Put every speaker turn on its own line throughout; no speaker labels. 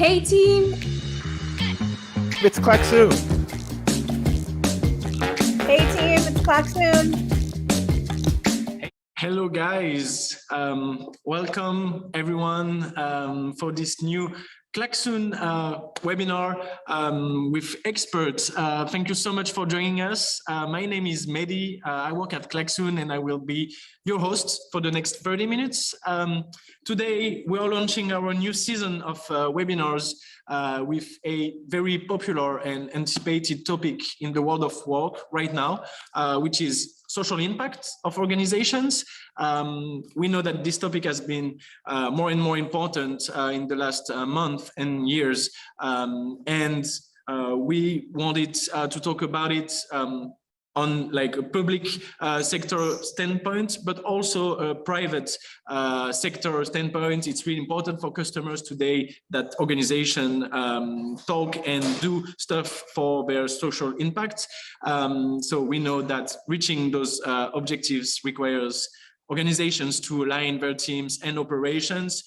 Hey team!
It's Klaxoon.
Hey team, it's Klaxoon.
Hello guys, welcome everyone for this new Klaxoon webinar with experts. Thank you so much for joining us. My name is Mehdi. I work at Klaxoon and I will be your host for the next 30 minutes. Today we are launching our new season of webinars with a very popular and anticipated topic in the world of work right now, which is social impact of organizations. We know that this topic has been more and more important in the last month and years. We wanted to talk about it on like a public sector standpoint, but also a private sector standpoint. It's really important for customers today that organizations talk and do stuff for their social impact. So we know that reaching those objectives requires organizations to align their teams and operations.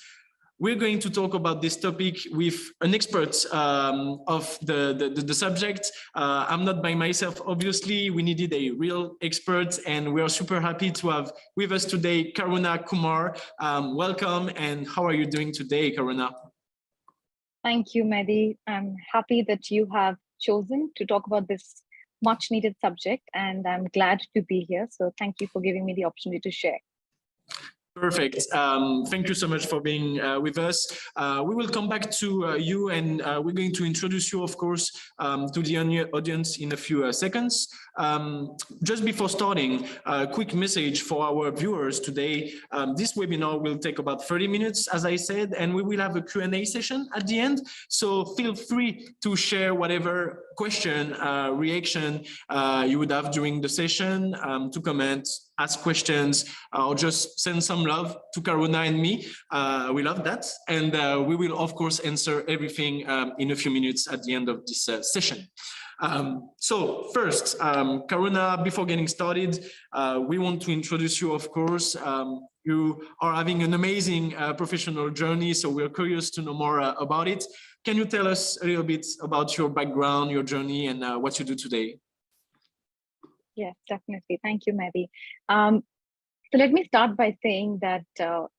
We're going to talk about this topic with an expert of the subject. I'm not by myself, obviously. We needed a real expert, and we are super happy to have with us today Karuna Kumar. Welcome, and how are you doing today, Karuna?
Thank you, Mehdi. I'm happy that you have chosen to talk about this much needed subject, and I'm glad to be here. So thank you for giving me the opportunity to share.
Perfect. Thank you so much for being with us. We will come back to you, and we're going to introduce you, of course, to the audience in a few seconds. Just before starting, a quick message for our viewers today. This webinar will take about 30 minutes, as I said, and we will have a Q&A session at the end. So feel free to share whatever question, reaction you would have during the session, to comment, ask questions, or just send some love to Karuna and me. We love that. And we will, of course, answer everything in a few minutes at the end of this session. So first, Karuna, before getting started, we want to introduce you, of course. You are having an amazing professional journey, so we're curious to know more about it. Can you tell us a little bit about your background, your journey, and what you do today?
Yes, definitely. Thank you, Mehdi. So let me start by saying that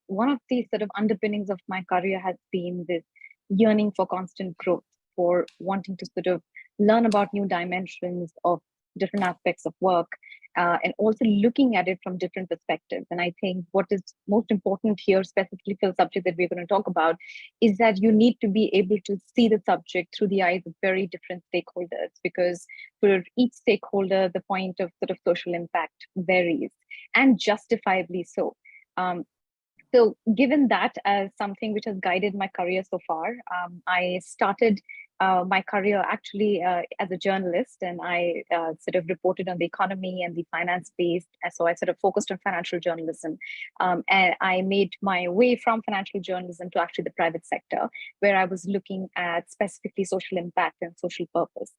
one of the sort of underpinnings of my career has been this yearning for constant growth, for wanting to sort of learn about new dimensions of different aspects of work, and also looking at it from different perspectives. And I think what is most important here, specifically for the subject that we're going to talk about, is that you need to be able to see the subject through the eyes of very different stakeholders, because for each stakeholder, the point of sort of social impact varies, and justifiably so. So given that as something which has guided my career so far, I started my career actually as a journalist, and I sort of reported on the economy and the finance space. So I sort of focused on financial journalism, and I made my way from financial journalism to actually the private sector, where I was looking at specifically social impact and social purpose.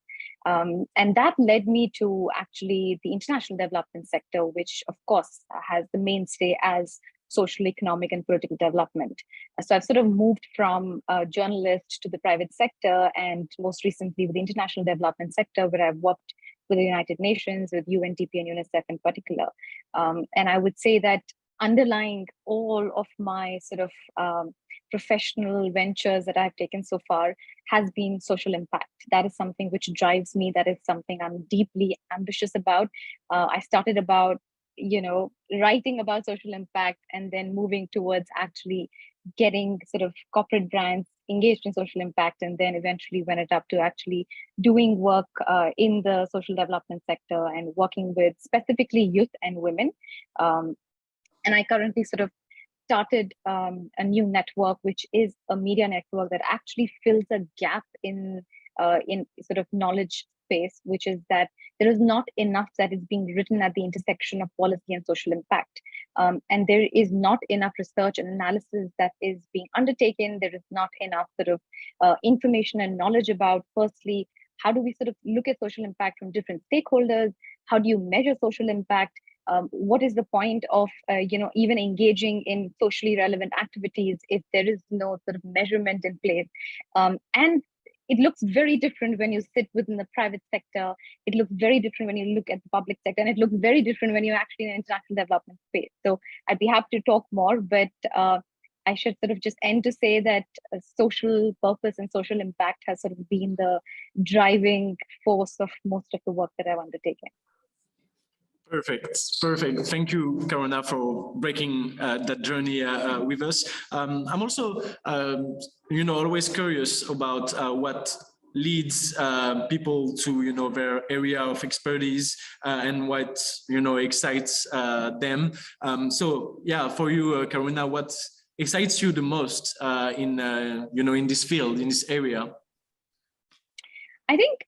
And that led me to actually the international development sector, which of course has the mainstay as social, economic, and political development. So I've sort of moved from a journalist to the private sector, and most recently with the international development sector, where I've worked with the United Nations, with UNDP and UNICEF in particular. And I would say that underlying all of my sort of professional ventures that I've taken so far has been social impact. That is something which drives me. That is something I'm deeply ambitious about. I started about writing about social impact, and then moving towards actually getting sort of corporate brands engaged in social impact, and then eventually went it up to actually doing work in the social development sector and working with specifically youth and women. And I currently sort of started a new network, which is a media network that actually fills a gap in sort of knowledge space, which is that there is not enough that is being written at the intersection of policy and social impact. And there is not enough research and analysis that is being undertaken. There is not enough sort of information and knowledge about, firstly, how do we sort of look at social impact from different stakeholders? How do you measure social impact? what is the point of even engaging in socially relevant activities if there is no sort of measurement in place? And it looks very different when you sit within the private sector. It looks very different when you look at the public sector, and it looks very different when you're actually in an international development space. So I'd be happy to talk more, but I should sort of just end to say that social purpose and social impact has sort of been the driving force of most of the work that I've undertaken.
Perfect, perfect. Thank you, Karuna, for breaking that journey with us. I'm also, always curious about what leads people to, their area of expertise and what, excites them. So, yeah, for you, Karuna, what excites you the most in, in this field, in this area?
I think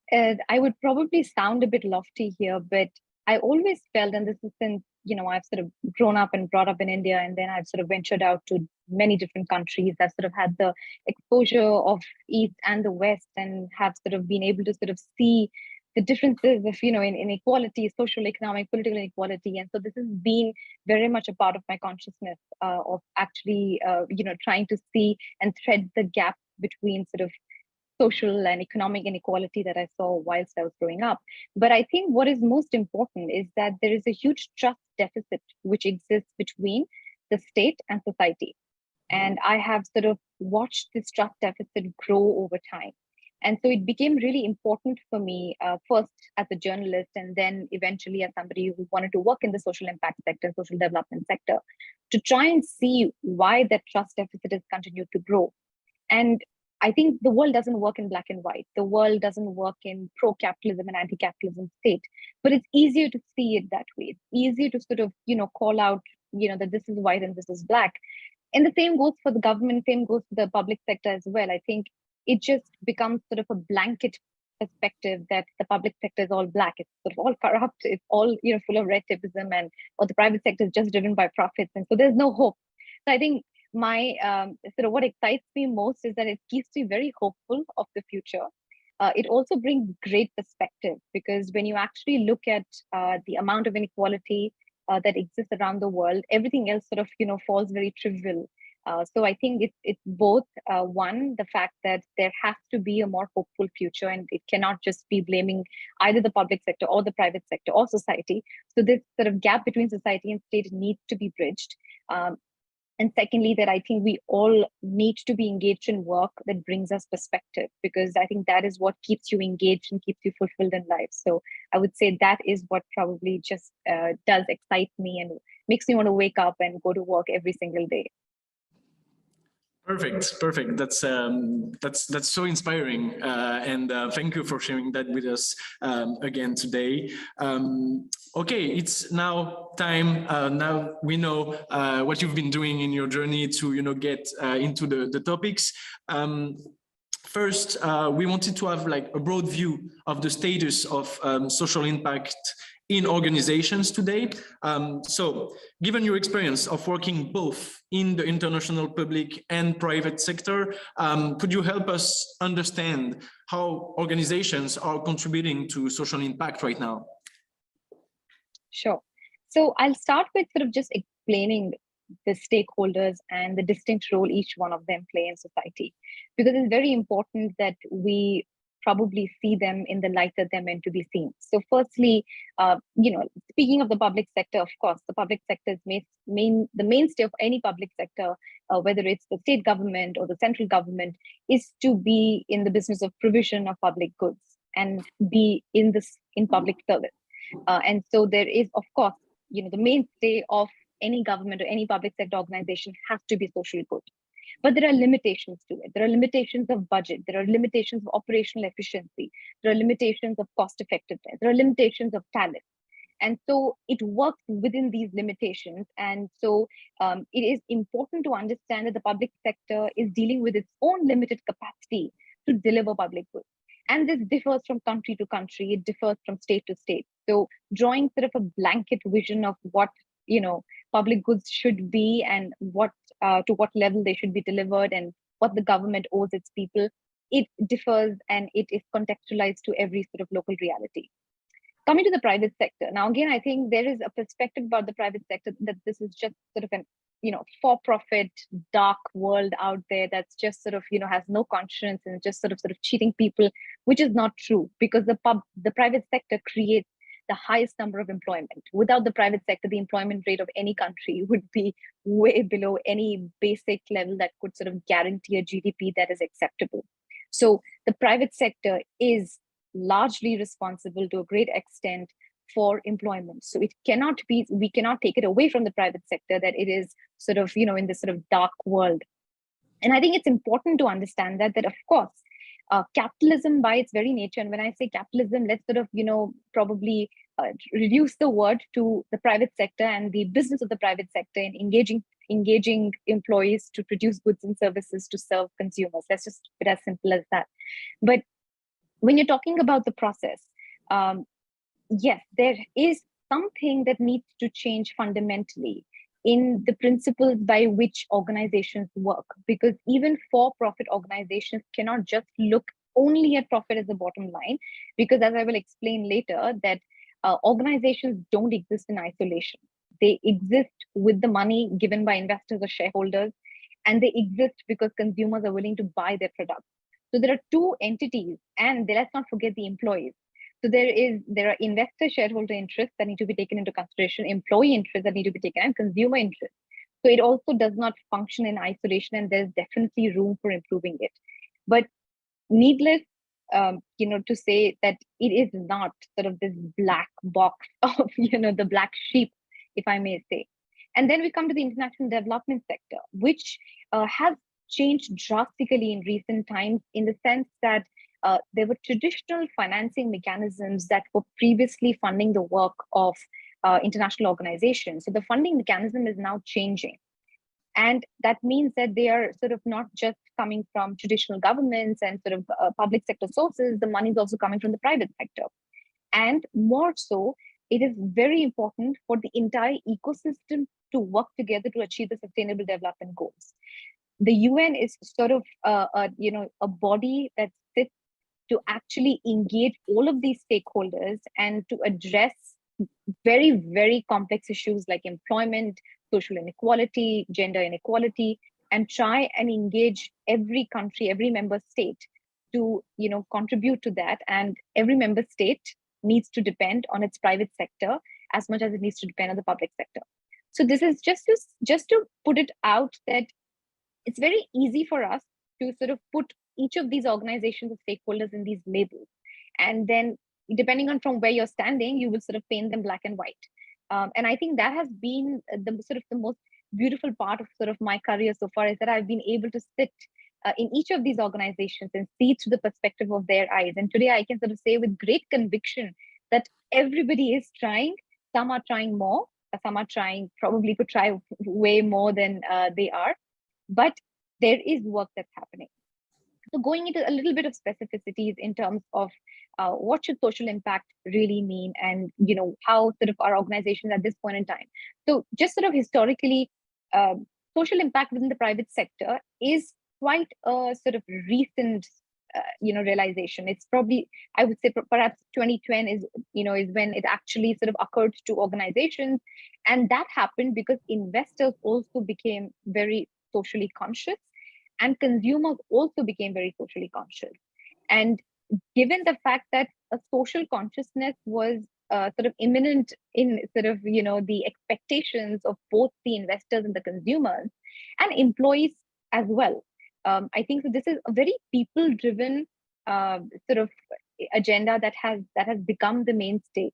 I would probably sound a bit lofty here, but I always felt, and this is since, I've sort of grown up and brought up in India, and then I've sort of ventured out to many different countries. I've sort of had the exposure of East and the West, and have sort of been able to sort of see the differences of, in inequality, social, economic, political inequality. And so this has been very much a part of my consciousness of actually, trying to see and thread the gap between sort of social and economic inequality that I saw whilst I was growing up. But I think what is most important is that there is a huge trust deficit which exists between the state and society. And I have sort of watched this trust deficit grow over time. And so it became really important for me, first as a journalist, and then eventually as somebody who wanted to work in the social impact sector, social development sector, to try and see why that trust deficit has continued to grow. And I think the world doesn't work in black and white. The world doesn't work in pro-capitalism and anti-capitalism state, but it's easier to see it that way. It's easier to sort of, call out, that this is white and this is black. And the same goes for the government, same goes for the public sector as well. I think it just becomes sort of a blanket perspective that the public sector is all black. It's sort of all corrupt. It's all, full of red tapeism, and or the private sector is just driven by profits. And so there's no hope. So I think my sort of what excites me most is that it keeps me very hopeful of the future. It also brings great perspective, because when you actually look at the amount of inequality that exists around the world, everything else sort of falls very trivial. So I think it's both one, the fact that there has to be a more hopeful future, and it cannot just be blaming either the public sector or the private sector or society. So this sort of gap between society and state needs to be bridged. And secondly, that I think we all need to be engaged in work that brings us perspective, because I think that is what keeps you engaged and keeps you fulfilled in life. So I would say that is what probably just does excite me and makes me want to wake up and go to work every single day.
Perfect, perfect. That's so inspiring, and thank you for sharing that with us again today. Okay, it's now time. Now we know what you've been doing in your journey to get into the topics. First, we wanted to have like a broad view of the status of social impact in organizations today. So given your experience of working both in the international public and private sector, could you help us understand how organizations are contributing to social impact right now?
Sure. So I'll start with sort of just explaining the stakeholders and the distinct role each one of them play in society, because it's very important that we probably see them in the light that they're meant to be seen. So firstly, speaking of the public sector, of course, the public sector is the mainstay of any public sector, whether it's the state government or the central government, is to be in the business of provision of public goods and be in public service. And so there is, of course, the mainstay of any government or any public sector organization has to be social good. But there are limitations to it. There are limitations of budget. There are limitations of operational efficiency. There are limitations of cost effectiveness. There are limitations of talent. And so it works within these limitations. And so it is important to understand that the public sector is dealing with its own limited capacity to deliver public goods. And this differs from country to country. It differs from state to state. So drawing sort of a blanket vision of what public goods should be and to what level they should be delivered and what the government owes its people, it differs and it is contextualized to every sort of local reality. Coming to the private sector. Now, again, I think there is a perspective about the private sector that this is just sort of an, for-profit dark world out there that's just sort of, has no conscience and just sort of cheating people, which is not true, because the private sector creates the highest number of employment. Without the private sector, the employment rate of any country would be way below any basic level that could sort of guarantee a GDP that is acceptable. So the private sector is largely responsible to a great extent for employment. So we cannot take it away from the private sector that it is sort of, in this sort of dark world. And I think it's important to understand that of course, capitalism by its very nature, and when I say capitalism, let's sort of, probably reduce the word to the private sector and the business of the private sector in engaging employees to produce goods and services to serve consumers. Let's just keep it as simple as that. But when you're talking about the process, yes, there is something that needs to change fundamentally in the principles by which organizations work, because even for-profit organizations cannot just look only at profit as the bottom line, because as I will explain later, that organizations don't exist in isolation. They exist with the money given by investors or shareholders, and they exist because consumers are willing to buy their products. So there are two entities, and let's not forget the employees. So there are investor shareholder interests that need to be taken into consideration, employee interests that need to be taken, and consumer interests. So it also does not function in isolation, and there's definitely room for improving it. But needless, to say that it is not sort of this black box of, the black sheep, if I may say. And then we come to the international development sector, which has changed drastically in recent times, in the sense that there were traditional financing mechanisms that were previously funding the work of international organizations. So the funding mechanism is now changing. And that means that they are sort of not just coming from traditional governments and sort of public sector sources, the money is also coming from the private sector. And more so, it is very important for the entire ecosystem to work together to achieve the sustainable development goals. The UN is sort of a body that sits to actually engage all of these stakeholders and to address very, very complex issues like employment, social inequality, gender inequality, and try and engage every country, every member state to contribute to that. And every member state needs to depend on its private sector as much as it needs to depend on the public sector. So this is just to put it out that it's very easy for us to sort of put each of these organizations of stakeholders in these labels. And then depending on from where you're standing, you will sort of paint them black and white. And I think that has been the most beautiful part of sort of my career so far, is that I've been able to sit in each of these organizations and see through the perspective of their eyes. And today I can sort of say with great conviction that everybody is trying. Some are trying more, some are probably could try way more than they are, but there is work that's happening. So going into a little bit of specificities in terms of what should social impact really mean, and how sort of our organizations at this point in time. So just sort of historically, social impact within the private sector is quite a sort of recent realization. It's probably, I would say, perhaps 2010 is when it actually sort of occurred to organizations, and that happened because investors also became very socially conscious, and consumers also became very socially conscious. And given the fact that a social consciousness was sort of imminent in sort of the expectations of both the investors and the consumers and employees as well, I think so this is a very people-driven sort of agenda that has become the mainstay.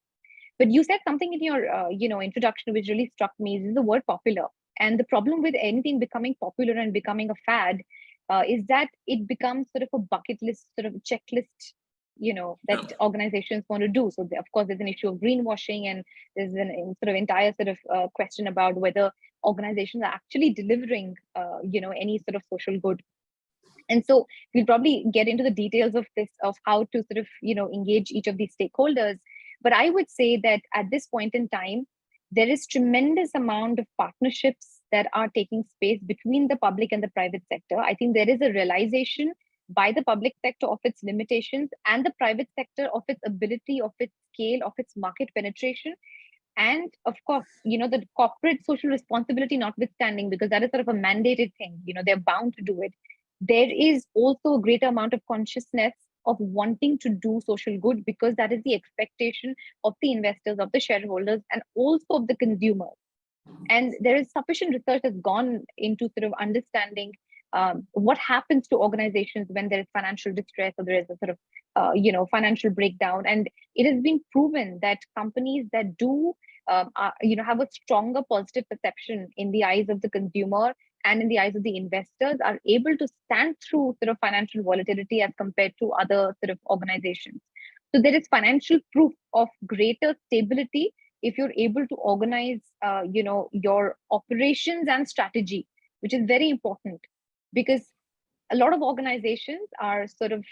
But you said something in your introduction which really struck me. This is the word popular. And the problem with anything becoming popular and becoming a fad is that it becomes sort of a bucket list, sort of a checklist, that organizations want to do. So of course, there's an issue of greenwashing, and there's an sort of entire sort of question about whether organizations are actually delivering, any sort of social good. And so we'll probably get into the details of this, of how to sort of, engage each of these stakeholders. But I would say that at this point in time, there is tremendous amount of partnerships that are taking space between the public and the private sector. I think there is a realization by the public sector of its limitations and the private sector of its ability, of its scale, of its market penetration. And of course, the corporate social responsibility notwithstanding, because that is sort of a mandated thing, they're bound to do it. There is also a greater amount of consciousness of wanting to do social good, because that is the expectation of the investors, of the shareholders, and also of the consumers. And there is sufficient research that's gone into sort of understanding what happens to organizations when there is financial distress, or there is a sort of financial breakdown. And it has been proven that companies that do have a stronger positive perception in the eyes of the consumer and in the eyes of the investors are able to stand through sort of financial volatility as compared to other sort of organizations. So there is financial proof of greater stability if you're able to organize your operations and strategy, which is very important, because a lot of organizations are sort of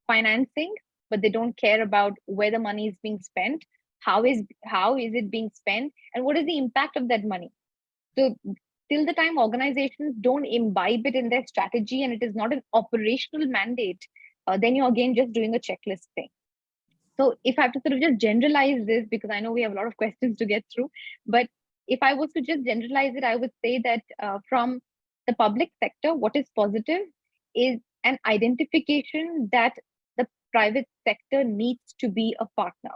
financing, but they don't care about where the money is being spent, how is it being spent, and what is the impact of that money. So till the time organizations don't imbibe it in their strategy and it is not an operational mandate, then you're again just doing a checklist thing. So if I have to sort of just generalize this, because I know we have a lot of questions to get through, but if I was to just generalize it, I would say that from the public sector, what is positive is an identification that the private sector needs to be a partner.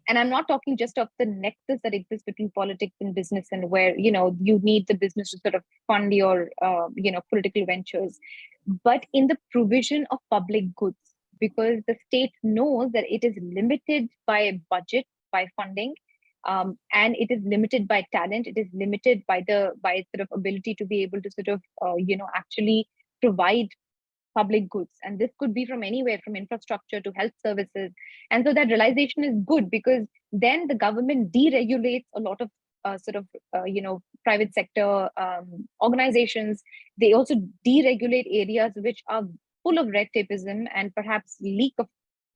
And I'm not talking just of the nexus that exists between politics and business, and where you need the business to sort of fund your political ventures, but in the provision of public goods, because the state knows that it is limited by budget, by funding, and it is limited by talent. It is limited by sort of ability to be able to sort of actually provide public goods. And this could be from anywhere, from infrastructure to health services. And so that realization is good, because then the government deregulates a lot of private sector organizations. They also deregulate areas which are full of red tapeism and perhaps leak of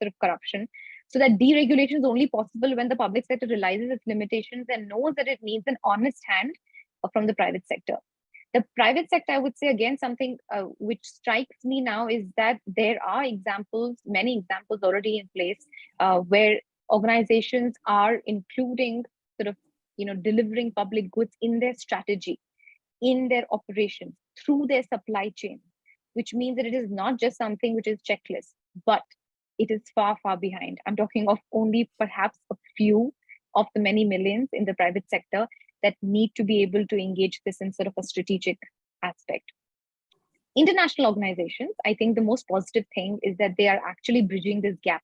sort of corruption. So that deregulation is only possible when the public sector realizes its limitations and knows that it needs an honest hand from the private sector. The private sector, I would say, again, something which strikes me now is that there are many examples already in place where organizations are including sort of, delivering public goods in their strategy, in their operations, through their supply chain, which means that it is not just something which is checklist, but it is far, far behind. I'm talking of only perhaps a few of the many millions in the private sector that need to be able to engage this in sort of a strategic aspect. International organizations, I think the most positive thing is that they are actually bridging this gap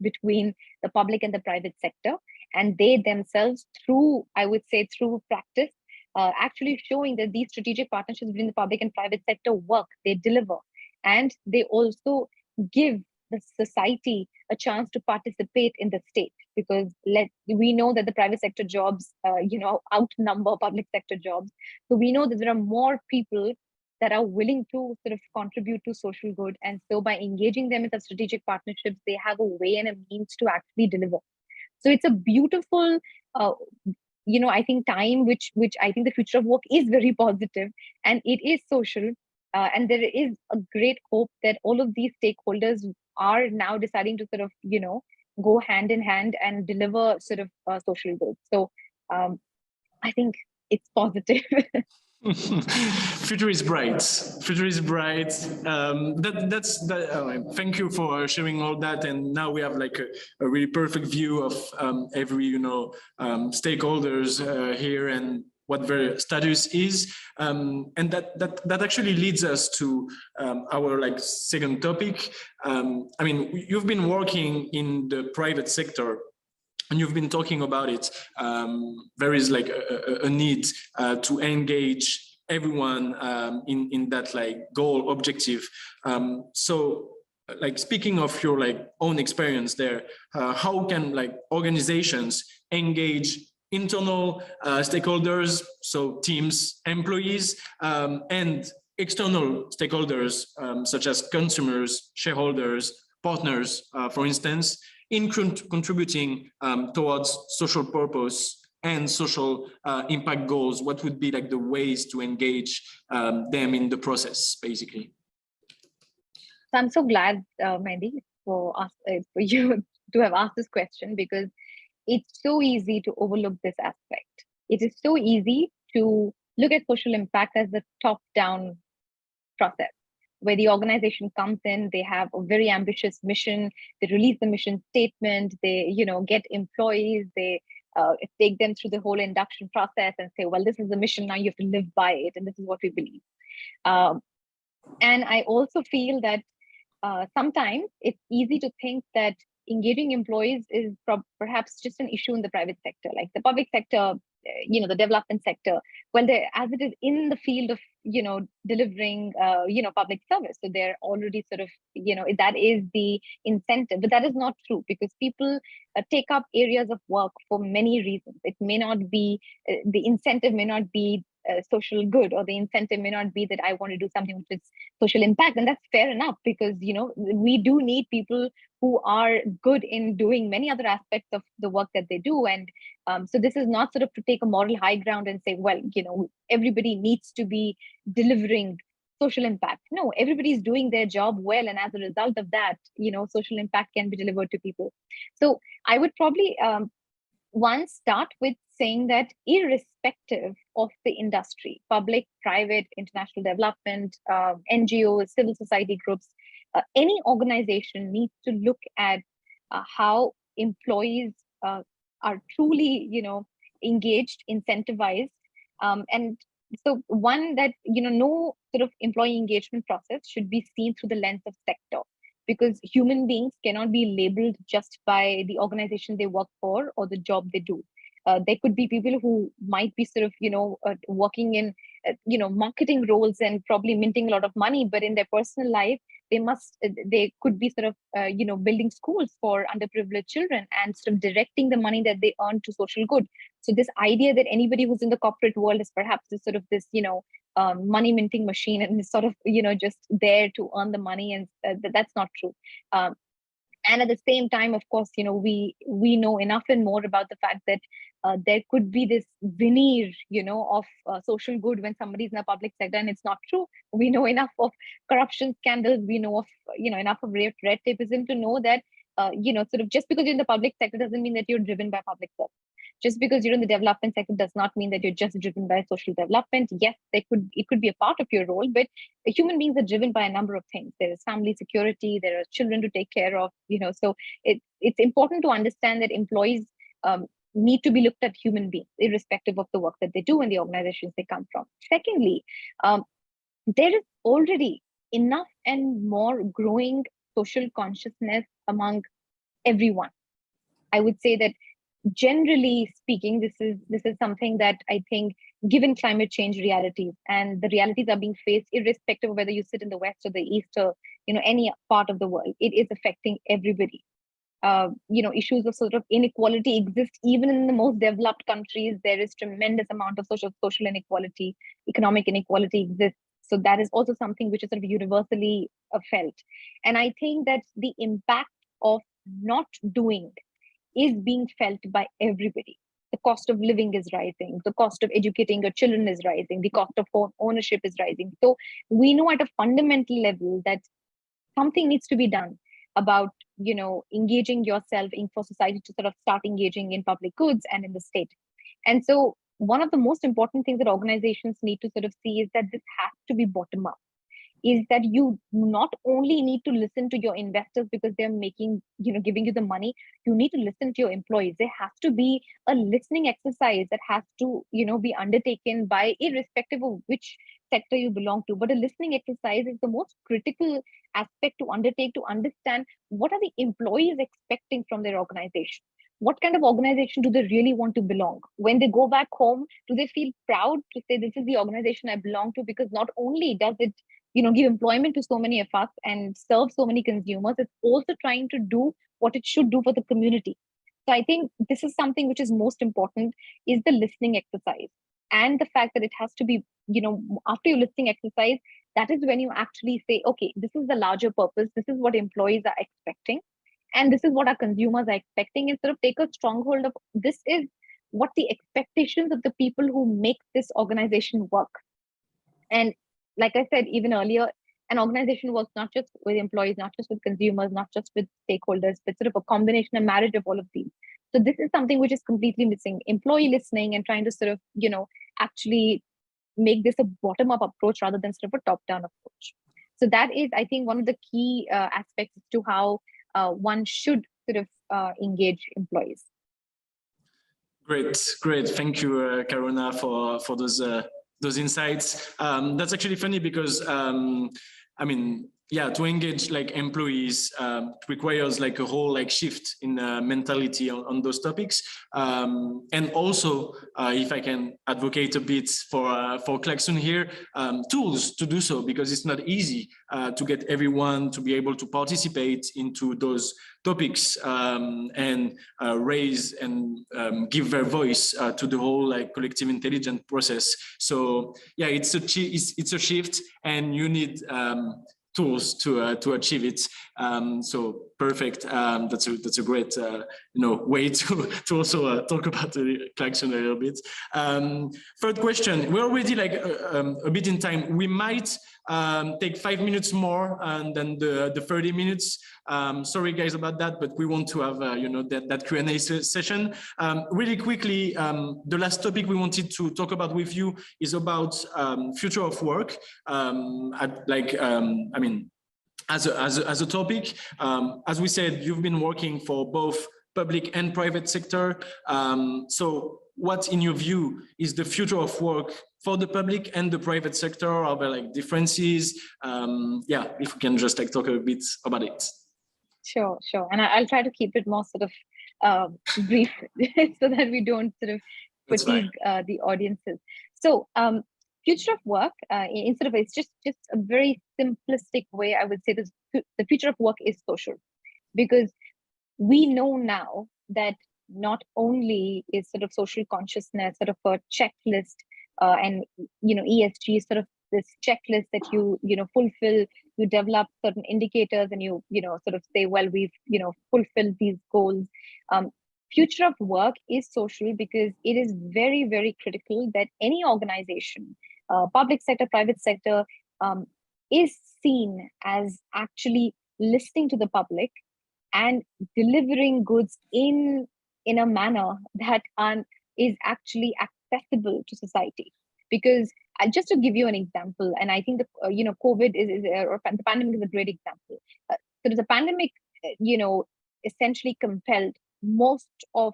between the public and the private sector. And they themselves, through practice, actually showing that these strategic partnerships between the public and private sector work, they deliver. And they also give the society a chance to participate in the state, because we know that the private sector jobs outnumber public sector jobs. So we know that there are more people that are willing to sort of contribute to social good, and so by engaging them in the strategic partnerships, they have a way and a means to actually deliver. So it's a beautiful I think time which I think the future of work is very positive, and it is social. And there is a great hope that all of these stakeholders are now deciding to sort of, go hand in hand and deliver sort of social goods. So I think it's positive.
Future is bright. Future is bright. Thank you for sharing all that. And now we have like a really perfect view of every stakeholders here and what their status is, and that actually leads us to our second topic. I mean, you've been working in the private sector, and you've been talking about it. There is like a need to engage everyone in that goal objective. So speaking of your own experience there, how can organizations engage internal stakeholders, so teams, employees, and external stakeholders such as consumers, shareholders, partners, for instance, in contributing towards social purpose and social impact goals? What would be the ways to engage them in the process, basically?
So I'm so glad, Mehdi, for you to have asked this question, because it's so easy to overlook this aspect. It is so easy to look at social impact as the top-down process, where the organization comes in, they have a very ambitious mission, they release the mission statement, they get employees, they take them through the whole induction process and say, well, this is the mission, now you have to live by it, and this is what we believe. Um, and I also feel that sometimes it's easy to think that engaging employees is perhaps just an issue in the private sector, like the public sector, the development sector. Well, as it is in the field of delivering public service, so they're already sort of that is the incentive, but that is not true, because people take up areas of work for many reasons. It may not be the incentive may not be social good, or the incentive may not be that I want to do something which is social impact, and that's fair enough, because we do need people who are good in doing many other aspects of the work that they do. And so this is not sort of to take a moral high ground and say, well, everybody needs to be delivering social impact. No, everybody's doing their job well, and as a result of that, social impact can be delivered to people. So I would probably one, start with saying that irrespective of the industry, public, private, international development, NGOs, civil society groups, any organization needs to look at how employees are truly, engaged, incentivized, and so one, that no sort of employee engagement process should be seen through the lens of sector, because human beings cannot be labeled just by the organization they work for or the job they do. There could be people who might be sort of, working in, marketing roles and probably minting a lot of money, but in their personal life, they could be sort of, building schools for underprivileged children and sort of directing the money that they earn to social good. So this idea that anybody who's in the corporate world is perhaps this sort of this, money minting machine and is sort of just there to earn the money, and that's not true. And at the same time, of course, we know enough and more about the fact that there could be this veneer of social good when somebody's in the public sector, and it's not true. We know enough of corruption scandals, we know of enough of red tapeism to know that sort of just because you're in the public sector doesn't mean that you're driven by public service. Just because you're in the development sector does not mean that you're just driven by social development. Yes, it could be a part of your role, but human beings are driven by a number of things. There is family security, there are children to take care of, so it's important to understand that employees need to be looked at human beings, irrespective of the work that they do and the organizations they come from. Secondly, there is already enough and more growing social consciousness among everyone. I would say that generally speaking, this is something that I think, given climate change realities, and the realities are being faced irrespective of whether you sit in the west or the east or any part of the world, it is affecting everybody. Issues of sort of inequality exist even in the most developed countries. There is tremendous amount of social inequality, economic inequality exists. So that is also something which is sort of universally felt. And I think that the impact of not doing is being felt by everybody. The cost of living is rising. The cost of educating your children is rising. The cost of home ownership is rising. So we know at a fundamental level that something needs to be done about, engaging yourself in for society to sort of start engaging in public goods and in the state. And so one of the most important things that organizations need to sort of see is that this has to be bottom up. Is that you not only need to listen to your investors because they're making, giving you the money, you need to listen to your employees. There has to be a listening exercise that has to, be undertaken by, irrespective of which sector you belong to. But a listening exercise is the most critical aspect to undertake, to understand what are the employees expecting from their organization. What kind of organization do they really want to belong? When they go back home, do they feel proud to say, this is the organization I belong to? Because not only does it give employment to so many of us and serve so many consumers, it's also trying to do what it should do for the community. So I think this is something which is most important, is the listening exercise. And the fact that it has to be, after your listening exercise, that is when you actually say, okay, this is the larger purpose. This is what employees are expecting. And this is what our consumers are expecting. And sort of take a stronghold of, this is what the expectations of the people who make this organization work. And like I said, even earlier, an organization works not just with employees, not just with consumers, not just with stakeholders, but sort of a combination, a marriage of all of these. So this is something which is completely missing. Employee listening and trying to sort of, actually make this a bottom-up approach rather than sort of a top-down approach. So that is, I think, one of the key aspects to how one should sort of engage employees.
Great. Thank you, Karuna, for those insights. That's actually funny because to engage like employees requires like a whole like shift in mentality on those topics. And also, if I can advocate a bit for Klaxoon here, tools to do so, because it's not easy to get everyone to be able to participate into those topics and raise and give their voice to the whole like collective intelligence process. So yeah, it's a shift, and you need tools to achieve it. So perfect. That's a great way to also talk about the Klaxoon a little bit. Third question. We're already like a bit in time. We might take 5 minutes more than the 30 minutes. Sorry guys about that, but we want to have that Q&A session. Really quickly, the last topic we wanted to talk about with you is about future of work. As a topic, as we said, you've been working for both public and private sector. So what, in your view, is the future of work for the public and the private sector? Are there like differences? Yeah, if we can just like talk a bit about it.
Sure. And I'll try to keep it more sort of brief so that we don't sort of fatigue the audiences. So future of work, instead of it's just a very simplistic way, I would say this: the future of work is social, because we know now that not only is sort of social consciousness sort of a checklist, and ESG sort of this checklist that you fulfill, you develop certain indicators, and you sort of say, well, we've fulfilled these goals. Future of work is social because it is very, very critical that any organization, public sector, private sector, is seen as actually listening to the public and delivering goods in a manner that is actually accessible to society. Because just to give you an example, and I think the COVID or the pandemic is a great example. So the pandemic, essentially compelled most of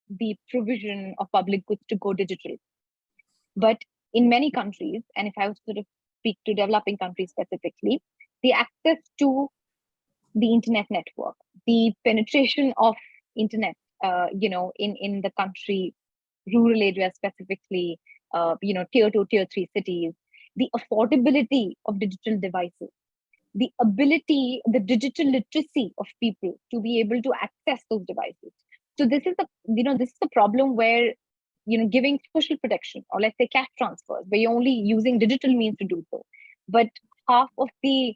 the provision of public goods to go digital. But in many countries, and if I was to sort of speak to developing countries specifically, the access to the internet network, the penetration of internet, in the country, rural areas specifically, tier 2, tier 3 cities, the affordability of digital devices, the ability, the digital literacy of people to be able to access those devices. So this is the problem where, giving social protection, or let's say cash transfers, where you're only using digital means to do so, but half of the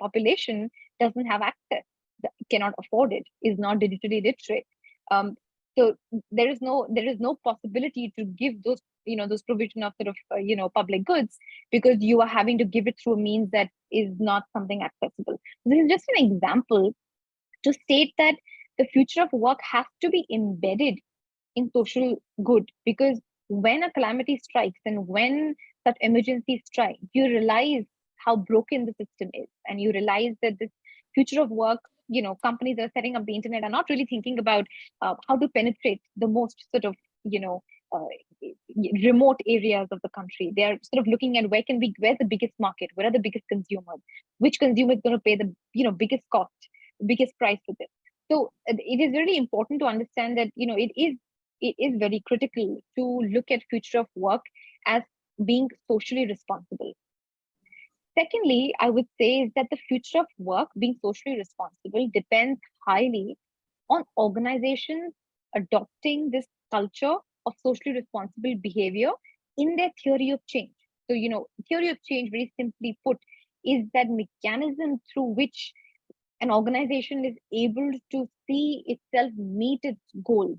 population doesn't have access, cannot afford it, is not digitally literate. So there is no possibility to give those provision of sort of public goods, because you are having to give it through a means that is not something accessible. This is just an example to state that the future of work has to be embedded in social good, because when a calamity strikes and when such emergencies strike, you realize how broken the system is, and you realize that this future of work, companies that are setting up the internet are not really thinking about how to penetrate the most sort of remote areas of the country. They are sort of looking at where's the biggest market, where are the biggest consumers, which consumer is going to pay the biggest cost, biggest price for this. So it is really important to understand that it is very critical to look at future of work as being socially responsible. Secondly, I would say is that the future of work being socially responsible depends highly on organizations adopting this culture of socially responsible behavior in their theory of change. So, theory of change, very simply put, is that mechanism through which an organization is able to see itself meet its goals.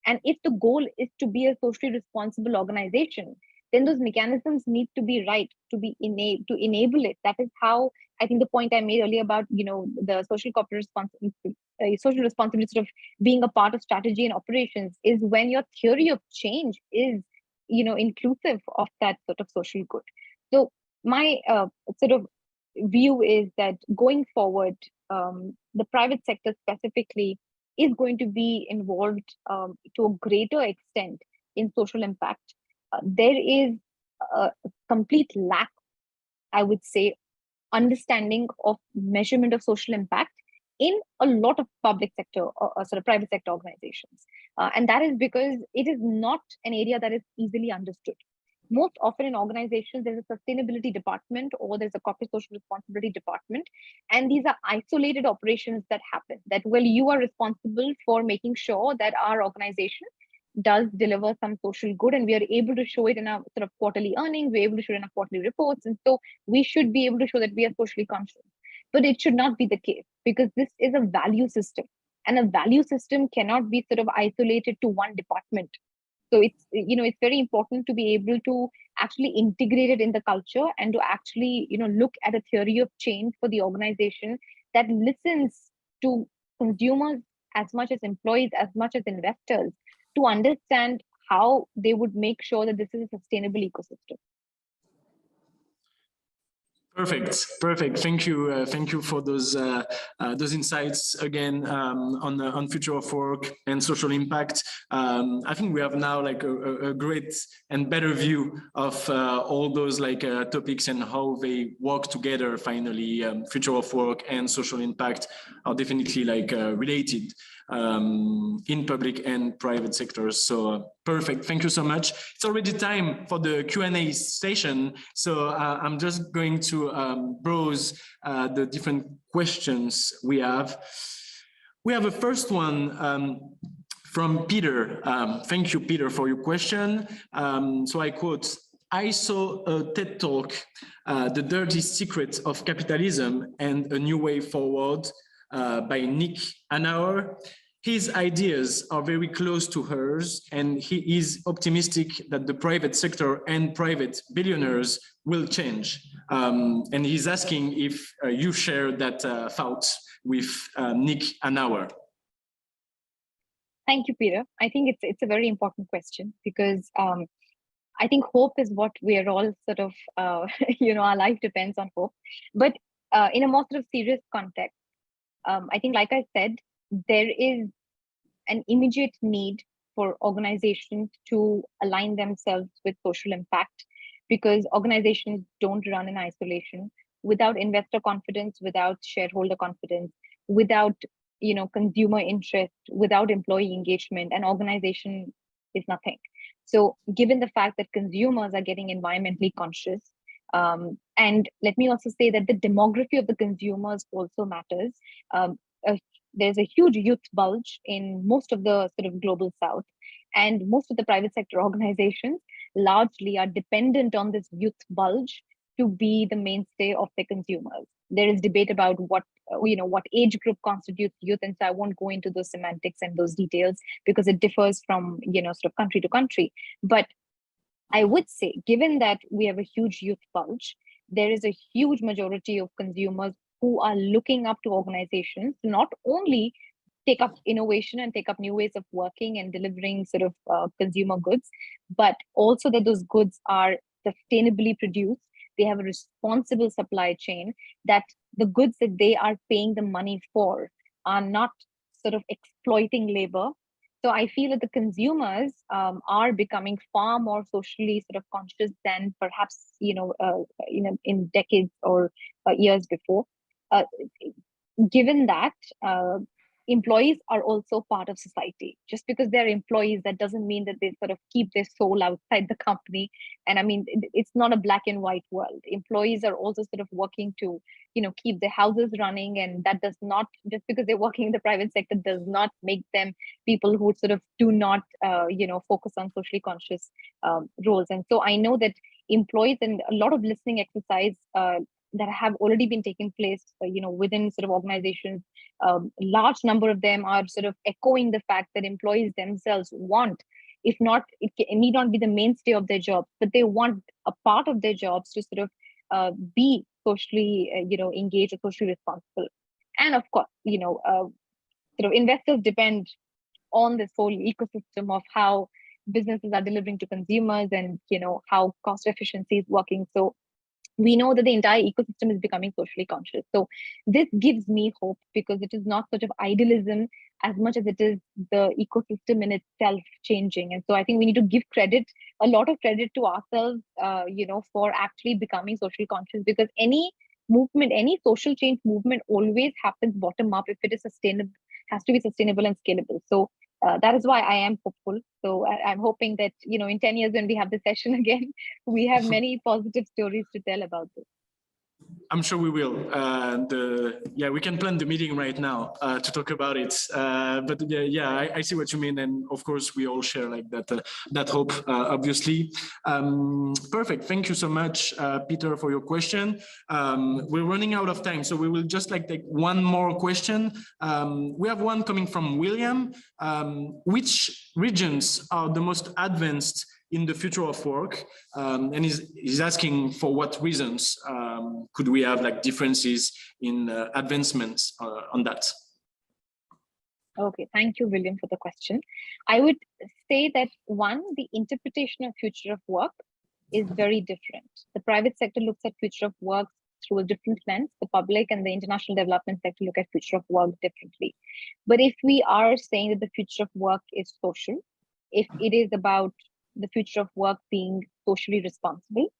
And if the goal is to be a socially responsible organization, then those mechanisms need to be right to enable it. That is how I think the point I made earlier about the social corporate responsibility, social responsibility sort of being a part of strategy and operations is when your theory of change is inclusive of that sort of social good. So my sort of view is that going forward, the private sector specifically is going to be involved to a greater extent in social impact. There is a complete lack, I would say, understanding of measurement of social impact in a lot of public sector or sort of private sector organizations. And that is because it is not an area that is easily understood. Most often in organizations, there's a sustainability department or there's a corporate social responsibility department. And these are isolated operations that happen that, well, you are responsible for making sure that our organization does deliver some social good, and we are able to show it in our sort of quarterly earnings, we're able to show it in our quarterly reports. And so we should be able to show that we are socially conscious. But it should not be the case, because this is a value system, and a value system cannot be sort of isolated to one department. So it's very important to be able to actually integrate it in the culture and to actually look at a theory of change for the organization that listens to consumers as much as employees, as much as investors, to understand how they would make sure that this is a sustainable ecosystem.
Perfect. Thank you for those insights again on future of work and social impact. I think we have now like a great and better view of all those topics and how they work together. Finally, future of work and social impact are definitely related in public and private sectors. So perfect. Thank you so much. It's already time for the Q&A session. So I'm just going to browse the different questions we have. We have a first one from Peter. Thank you, Peter, for your question. So I quote, "I saw a TED Talk, The Dirty Secret of Capitalism and a New Way Forward, by Nick Hanauer. His ideas are very close to hers, and he is optimistic that the private sector and private billionaires will change." And he's asking if you share that thought with Nick Hanauer.
Thank you, Peter. I think it's a very important question, because I think hope is what we are all sort of, our life depends on hope. But in a more sort of serious context, I think, like I said, there is an immediate need for organizations to align themselves with social impact, because organizations don't run in isolation. Without investor confidence, without shareholder confidence, without consumer interest, without employee engagement, an organization is nothing. So given the fact that consumers are getting environmentally conscious, and let me also say that the demography of the consumers also matters. There's a huge youth bulge in most of the sort of global south, and most of the private sector organizations largely are dependent on this youth bulge to be the mainstay of their consumers. There is debate about what age group constitutes youth, and so I won't go into those semantics and those details because it differs from sort of country to country. But I would say, given that we have a huge youth bulge, there is a huge majority of consumers who are looking up to organizations to not only take up innovation and take up new ways of working and delivering sort of consumer goods, but also that those goods are sustainably produced. They have a responsible supply chain, that the goods that they are paying the money for are not sort of exploiting labor. So I feel that the consumers are becoming far more socially sort of conscious than perhaps in decades or years before. Given that, employees are also part of society. Just because they're employees, that doesn't mean that they sort of keep their soul outside the company. And I mean, it's not a black and white world. Employees are also sort of working to, keep their houses running. And that does not, just because they're working in the private sector, does not make them people who sort of do not, focus on socially conscious roles. And so I know that employees, and a lot of listening exercise that have already been taking place, within sort of organizations, large number of them are sort of echoing the fact that employees themselves want if not, it need not be the mainstay of their jobs, but they want a part of their jobs to sort of be socially, engaged or socially responsible. And of course, sort of investors depend on this whole ecosystem of how businesses are delivering to consumers and how cost efficiency is working. So we know that the entire ecosystem is becoming socially conscious. So this gives me hope, because it is not sort of idealism as much as it is the ecosystem in itself changing. And so I think we need to give a lot of credit to ourselves, for actually becoming socially conscious, because any movement, any social change movement always happens bottom up if it is sustainable, has to be sustainable and scalable. So that is why I am hopeful. So I'm hoping that, in 10 years when we have this session again, we have many positive stories to tell about this.
I'm sure we will. We can plan the meeting right now to talk about it. But I see what you mean, and of course we all share like that hope. Obviously, perfect. Thank you so much, Peter, for your question. We're running out of time, so we will just take one more question. We have one coming from William. Which regions are the most advanced in the future of work, and he's asking for what reasons could we have differences in advancements on that.
Okay, thank you, William, for the question. I would say that one, the interpretation of future of work is very different. The private sector looks at future of work through a different lens. The public and the international development sector look at future of work differently. But if we are saying that the future of work is social, if it is about the future of work being socially responsible,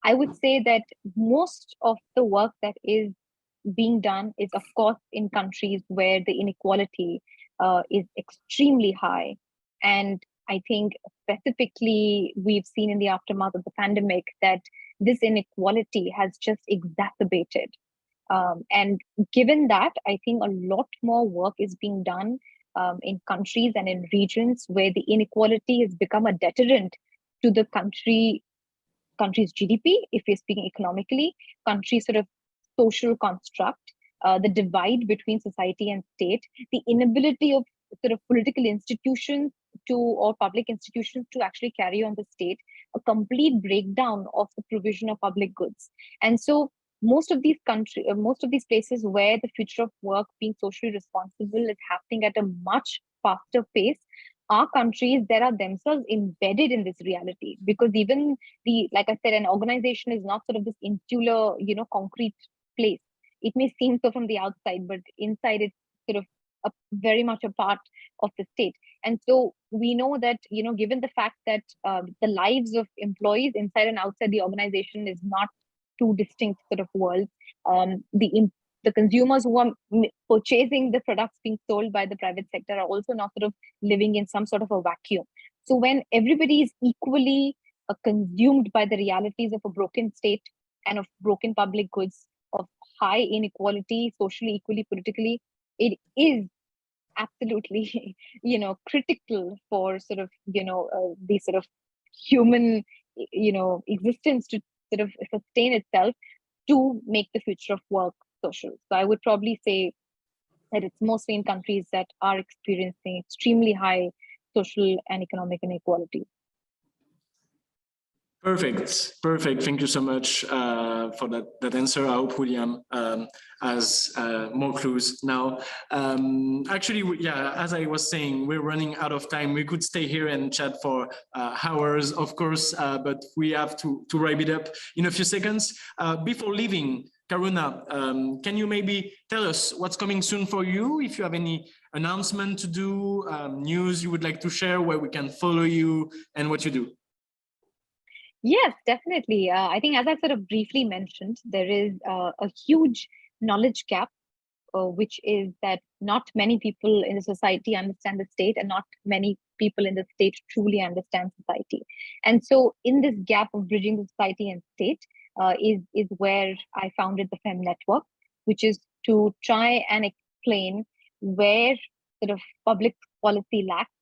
I would say that most of the work that is being done is, of course, in countries where the inequality is extremely high. And I think specifically, we've seen in the aftermath of the pandemic that this inequality has just exacerbated. And given that, I think a lot more work is being done in countries and in regions where the inequality has become a deterrent to the country's GDP, if we're speaking economically, country's sort of social construct, the divide between society and state, the inability of sort of political institutions or public institutions to actually carry on the state, a complete breakdown of the provision of public goods. And so most of these places where the future of work being socially responsible is happening at a much faster pace are countries that are themselves embedded in this reality. Because even like I said, an organization is not sort of this insular, concrete place. It may seem so from the outside, but inside it's sort of very much a part of the state. And so we know that, given the fact that the lives of employees inside and outside the organization is not two distinct sort of worlds. The consumers who are purchasing the products being sold by the private sector are also not sort of living in some sort of a vacuum. So when everybody is equally consumed by the realities of a broken state and of broken public goods, of high inequality, socially, equally, politically, it is absolutely, critical for sort of, the sort of human, existence to sort of sustain itself, to make the future of work social. So I would probably say that it's mostly in countries that are experiencing extremely high social and economic inequality.
Perfect. Thank you so much for that answer. I hope William has more clues now. Actually, as I was saying, we're running out of time. We could stay here and chat for hours, of course, but we have to wrap it up in a few seconds. Before leaving, Karuna, can you maybe tell us what's coming soon for you? If you have any announcement to do, news you would like to share, where we can follow you and what you do.
Yes, definitely. I think, as I sort of briefly mentioned, there is a huge knowledge gap, which is that not many people in the society understand the state, and not many people in the state truly understand society. And so in this gap of bridging the society and state is where I founded the FEM network, which is to try and explain where sort of public policy lacks,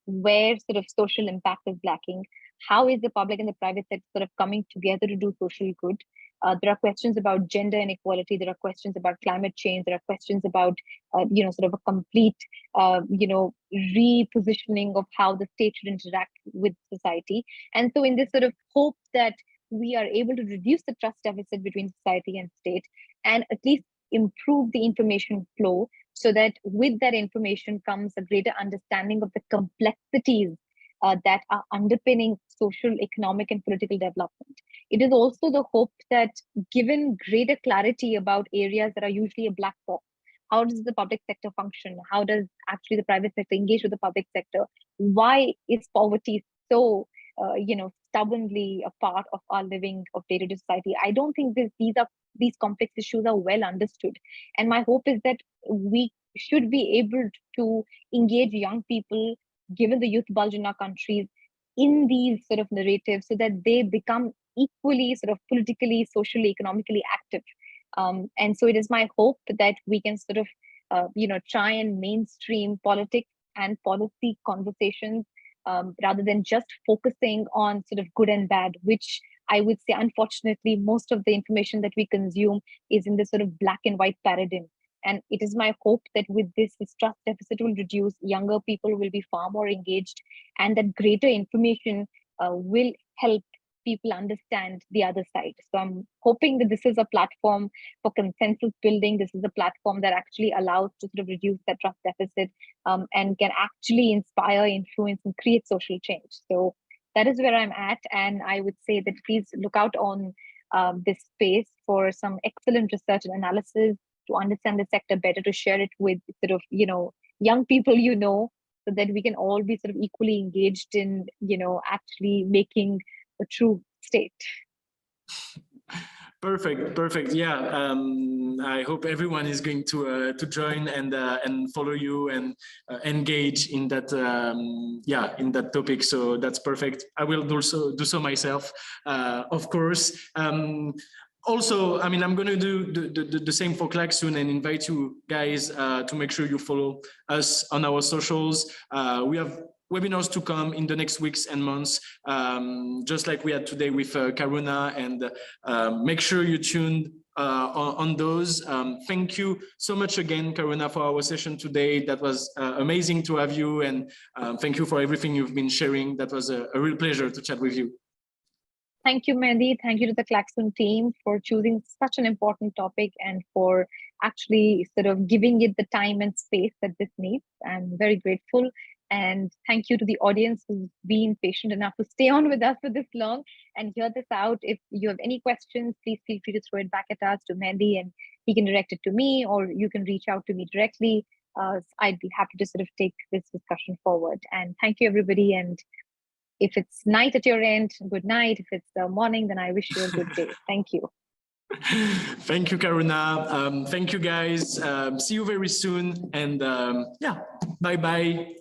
where sort of social impact is lacking. How is the public and the private sector sort of coming together to do social good? There are questions about gender inequality. There are questions about climate change. There are questions about, sort of a complete, repositioning of how the state should interact with society. And so in this sort of hope that we are able to reduce the trust deficit between society and state, and at least improve the information flow, so that with that information comes a greater understanding of the complexities that are underpinning social, economic, and political development. It is also the hope that, given greater clarity about areas that are usually a black box, how does the public sector function? How does actually the private sector engage with the public sector? Why is poverty so, stubbornly a part of our living of day-to-day society? I don't think these complex issues are well understood. And my hope is that we should be able to engage young people, given the youth bulge in our countries, in these sort of narratives, so that they become equally sort of politically, socially, economically active. And so it is my hope that we can sort of, try and mainstream politics and policy conversations, rather than just focusing on sort of good and bad, which I would say, unfortunately, most of the information that we consume is in this sort of black and white paradigm. And it is my hope that with this trust deficit will reduce, younger people will be far more engaged, and that greater information will help people understand the other side. So I'm hoping that this is a platform for consensus building. This is a platform that actually allows to sort of reduce that trust deficit, and can actually inspire, influence, and create social change. So that is where I'm at. And I would say that please look out on this space for some excellent research and analysis to understand the sector better, to share it with sort of, young people, so that we can all be sort of equally engaged in, actually making a true state.
Perfect. Yeah, I hope everyone is going to join and follow you and engage in that in that topic. So that's perfect. I will also do so myself, of course. Also, I mean, I'm going to do the same for Klaxoon and invite you guys to make sure you follow us on our socials. We have webinars to come in the next weeks and months, just like we had today with Karuna, and make sure you tuned on those. Thank you so much again, Karuna, for our session today. That was amazing to have you, and thank you for everything you've been sharing. That was a real pleasure to chat with you.
Thank you, Mehdi. Thank you to the Klaxoon team for choosing such an important topic and for actually sort of giving it the time and space that this needs. I'm very grateful. And thank you to the audience who's been patient enough to stay on with us for this long and hear this out. If you have any questions, please feel free to throw it back at us, to Mehdi, and he can direct it to me, or you can reach out to me directly. I'd be happy to sort of take this discussion forward. And thank you, everybody. And if it's night at your end, good night. If it's morning, then I wish you a good day. Thank you.
Thank you, Karuna. Thank you, guys. See you very soon. And bye-bye.